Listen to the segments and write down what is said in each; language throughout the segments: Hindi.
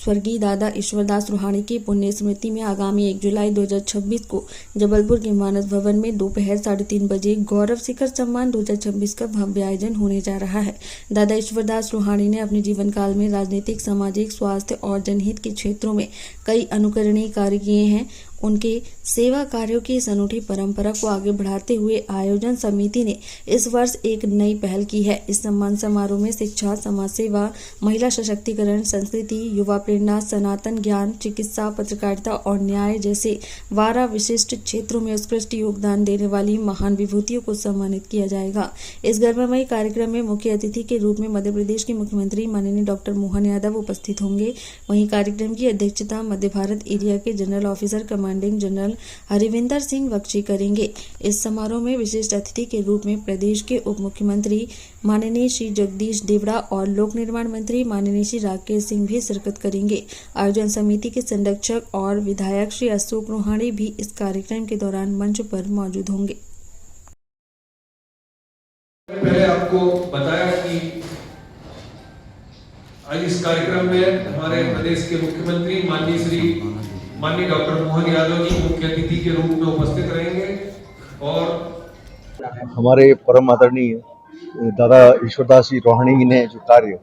स्वर्गीय दादा ईश्वरदास रोहाणी की पुण्य स्मृति में आगामी 1 जुलाई 2026 को जबलपुर के मानस भवन में दोपहर 3:30 बजे गौरव शिखर सम्मान 2026 का भव्य आयोजन होने जा रहा है। दादा ईश्वरदास रोहाणी ने अपने जीवन काल में राजनीतिक, सामाजिक, स्वास्थ्य और जनहित के क्षेत्रों में कई अनुकरणीय कार्य किए हैं। उनके सेवा कार्यों की इस अनूठी परंपरा को आगे बढ़ाते हुए आयोजन समिति ने इस वर्ष एक नई पहल की है। इस सम्मान समारोह में शिक्षा, समाज सेवा, महिला सशक्तिकरण, संस्कृति, युवा प्रेरणा, सनातन ज्ञान, चिकित्सा, पत्रकारिता और न्याय जैसे 12 विशिष्ट क्षेत्रों में उत्कृष्ट योगदान देने वाली महान विभूतियों को सम्मानित किया जाएगा। इस गौरवमयी कार्यक्रम में मुख्य अतिथि के रूप में मध्य प्रदेश के मुख्यमंत्री माननीय डॉक्टर मोहन यादव उपस्थित होंगे। वहीं कार्यक्रम की अध्यक्षता मध्य भारत एरिया के general officer commanding general Harvinder Singh Bakshi करेंगे। इस समारोह में विशिष्ट अतिथि के रूप में प्रदेश के उप मुख्यमंत्री माननीय श्री जगदीश देवड़ा और लोक निर्माण मंत्री माननीय श्री राकेश सिंह भी शिरकत करेंगे। आयोजन समिति के संरक्षक और विधायक श्री अशोक रोहाणी भी इस कार्यक्रम के दौरान मंच पर मौजूद होंगे। पहले आपको बताया कि आज इस कार्यक्रम में हमारे प्रदेश के मुख्यमंत्री माननीय डॉक्टर मोहन यादव जी मुख्य अतिथि के रूप में उपस्थित रहेंगे और हमारे परम आदरणीय दादा ईश्वरदास जी रोहाणी ने जो कार्य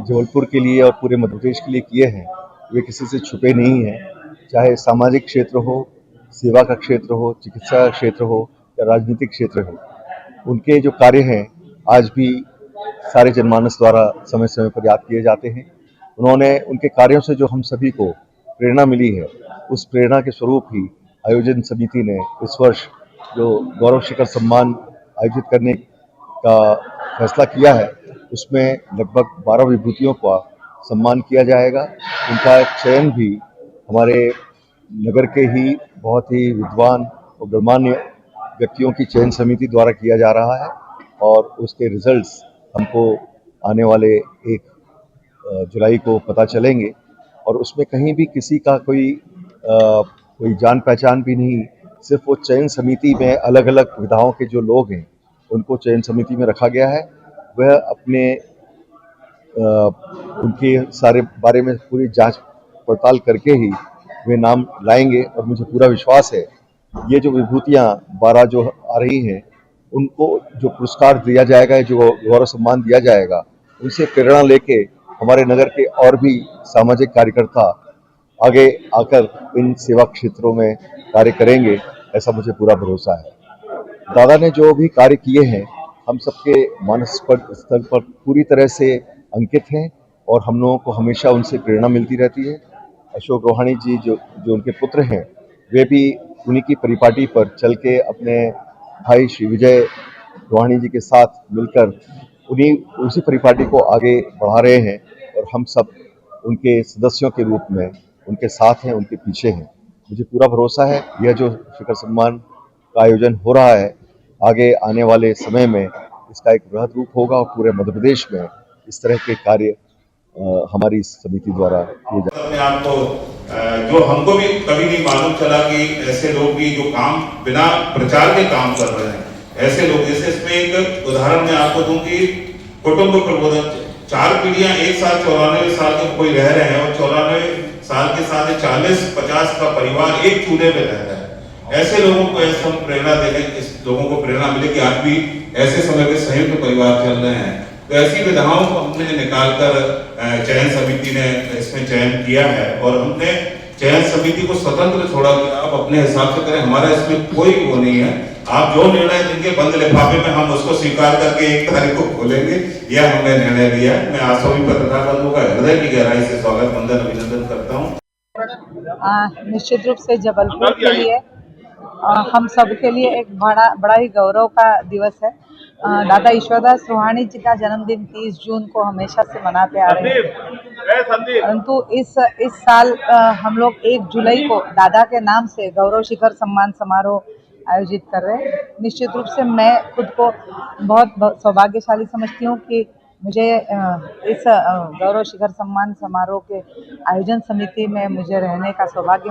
जबलपुर के लिए और पूरे मध्य प्रदेश के लिए किए हैं वे किसी से छुपे नहीं हैं। चाहे सामाजिक क्षेत्र हो, सेवा का क्षेत्र हो, चिकित्सा का क्षेत्र हो या राजनीतिक क्षेत्र हो, उनके जो कार्य हैं आज भी सारे जनमानस द्वारा समय समय पर याद किए जाते हैं। उनके कार्यों से जो हम सभी को प्रेरणा मिली है, उस प्रेरणा के स्वरूप ही आयोजन समिति ने इस वर्ष जो गौरव शिखर सम्मान आयोजित करने का फैसला किया है, उसमें लगभग 12 विभूतियों का सम्मान किया जाएगा। उनका चयन भी हमारे नगर के ही बहुत ही विद्वान और गणमान्य व्यक्तियों की चयन समिति द्वारा किया जा रहा है और उसके रिजल्ट्स हमको आने वाले 1 जुलाई को पता चलेंगे। और उसमें कहीं भी किसी का कोई जान पहचान भी नहीं, सिर्फ वो चयन समिति में अलग अलग विधाओं के जो लोग हैं उनको चयन समिति में रखा गया है। वह अपने उनके सारे बारे में पूरी जांच पड़ताल करके ही वे नाम लाएंगे और मुझे पूरा विश्वास है ये जो विभूतियाँ 12 जो आ रही हैं उनको जो पुरस्कार दिया जाएगा, जो गौरव सम्मान दिया जाएगा, उनसे प्रेरणा लेके हमारे नगर के और भी सामाजिक कार्यकर्ता आगे आकर इन सेवा क्षेत्रों में कार्य करेंगे, ऐसा मुझे पूरा भरोसा है। दादा ने जो भी कार्य किए हैं हम सबके मानस स्तर पर पूरी तरह से अंकित हैं और हम लोगों को हमेशा उनसे प्रेरणा मिलती रहती है। अशोक रोहाणी जी जो उनके पुत्र हैं, वे भी उन्हीं की परिपाटी पर चल के अपने भाई श्री विजय रोहाणी जी के साथ मिलकर उसी परिपाटी को आगे बढ़ा रहे हैं और हम सब उनके सदस्यों के रूप में उनके साथ हैं, उनके पीछे हैं। मुझे पूरा भरोसा है यह जो शिखर सम्मान का आयोजन हो रहा है आगे आने वाले समय में इसका एक बृहद रूप होगा और पूरे मध्य प्रदेश में इस तरह के कार्य हमारी समिति द्वारा किए जाए। आपको जो हमको भी कभी नहीं मालूम चला कि ऐसे लोग भी जो काम बिना प्रचार के काम कर रहे हैं, ऐसे लोग जैसे इसमें एक उदाहरण मैं आपको दूं कि कुटुंब प्रबोधन 4 पीढ़ियां एक साथ 94 साल के कोई रह रहे हैं और 94 साल के साथ 40-50 का परिवार एक चूल्हे में रह रहा है। ऐसे लोगों को ऐसे हम प्रेरणा दें, इस लोगों को प्रेरणा मिले कि आज भी ऐसे समय के संयुक्त परिवार चल रहे हैं। तो ऐसी विधाओं को हमने निकालकर चयन समिति ने इसमें चयन किया है और हमने चयन समिति को स्वतंत्र छोड़ा कि आप अपने हिसाब से करें, हमारा इसमें कोई वो नहीं है। आप जो निर्णय देंगे बंद लिफाफे में हम उसको स्वीकार करके 1 तारीख को खोलेंगे, यह हमने निर्णय लिया। मैं आप सभी पत्रकार बंधुओं का हृदय की गहराई से स्वागत वंदन अभिनंदन करता हूँ। निश्चित रूप से जबलपुर के लिए हम सब के लिए एक बड़ा ही गौरव का दिवस है। दादा ईश्वरदास रोहाणी जी का जन्मदिन 30 जून को हमेशा से मनाते आ रहे हैं, परंतु इस साल हम लोग 1 जुलाई को दादा के नाम से गौरव शिखर सम्मान समारोह आयोजित कर रहे हैं। निश्चित रूप से मैं खुद को बहुत सौभाग्यशाली समझती हूँ कि मुझे इस गौरव शिखर सम्मान समारोह के आयोजन समिति में मुझे रहने का सौभाग्य